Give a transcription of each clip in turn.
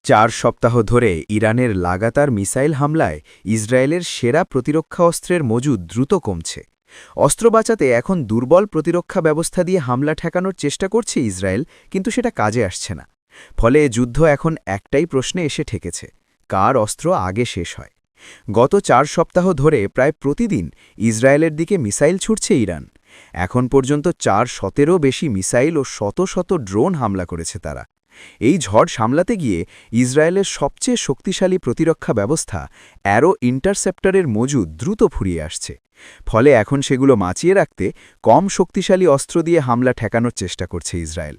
4 সপ্তাহ ধরে ইরানের লাগাতার মিসাইল হামলায় ইসরায়েলের সেরা প্রতিরক্ষা অস্ত্রের মজুদ দ্রুত কমছে। অস্ত্র বাঁচাতে এখন দুর্বল প্রতিরক্ষা ব্যবস্থা দিয়ে হামলা ঠেকানোর চেষ্টা করছে ইসরায়েল, কিন্তু সেটা কাজে আসছে না। ফলে যুদ্ধ এখন একটাই প্রশ্নে এসে ঠেকেছে: কার অস্ত্র আগে শেষ হয়। গত 4 সপ্তাহ ধরে প্রায় প্রতিদিন ইসরায়েলের দিকে মিসাইল ছুটছে ইরান। এখন পর্যন্ত 400-এরও বেশি মিসাইল ও শত শত ড্রোন হামলা করেছে তারা। এই ঝড় সামলাতে গিয়ে ইসরায়েলের সবচেয়ে শক্তিশালী প্রতিরক্ষা ব্যবস্থা অ্যারো ইন্টারসেপ্টরের মজুদ দ্রুত ফুরিয়ে আসছে। ফলে এখন সেগুলো বাঁচিয়ে রাখতে কম শক্তিশালী অস্ত্র দিয়ে হামলা ঠেকানোর চেষ্টা করছে ইসরায়েল।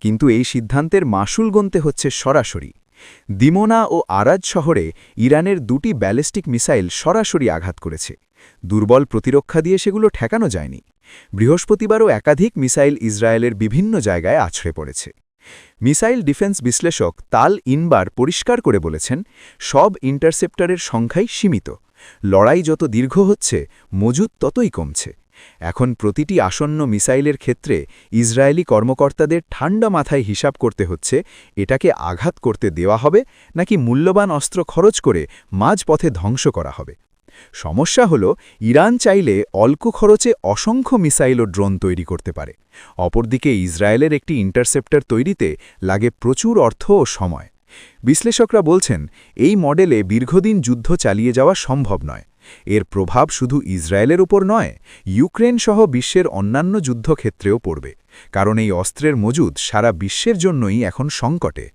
কিন্তু এই সিদ্ধান্তের মাশুল গুনতে হচ্ছে সরাসরি। দিমোনা ও আরাজ শহরে ইরানের 2টি ব্যালিস্টিক মিসাইল সরাসরি আঘাত করেছে। দুর্বল প্রতিরক্ষা দিয়ে সেগুলো ঠেকানো যায়নি। বৃহস্পতিবারও একাধিক মিসাইল ইসরায়েলের বিভিন্ন জায়গায় আছড়ে পড়েছে। মিসাইল ডিফেন্স বিশ্লেষক তাল ইনবার পরিষ্কার করে বলেছেন, সব ইন্টারসেপ্টরের সংখ্যাই সীমিত। লড়াই যত দীর্ঘ হচ্ছে, মজুদ ততই কমছে। এখন প্রতিটি আসন্ন মিসাইলের ক্ষেত্রে ইসরায়েলি কর্মকর্তাদের ঠান্ডা মাথায় হিসাব করতে হচ্ছে, এটাকে আঘাত করতে দেওয়া হবে নাকি মূল্যবান অস্ত্র খরচ করে মাঝপথে ধ্বংস করা হবে। সমস্যা হল, ইরান চাইলে অল্প খরচে অসংখ্য মিসাইল ও ড্রোন তৈরি করতে পারে। অপরদিকে ইসরায়েলের একটি ইন্টারসেপ্টর তৈরিতে লাগে প্রচুর অর্থ ও সময়। বিশ্লেষকরা বলছেন, এই মডেলে দীর্ঘদিন যুদ্ধ চালিয়ে যাওয়া সম্ভব নয়। এর প্রভাব শুধু ইসরায়েলের উপর নয়, ইউক্রেন সহ বিশ্বের অন্যান্য যুদ্ধক্ষেত্রেও পড়বে, কারণ এই অস্ত্রের মজুদ সারা বিশ্বের জন্যই এখন সংকটে।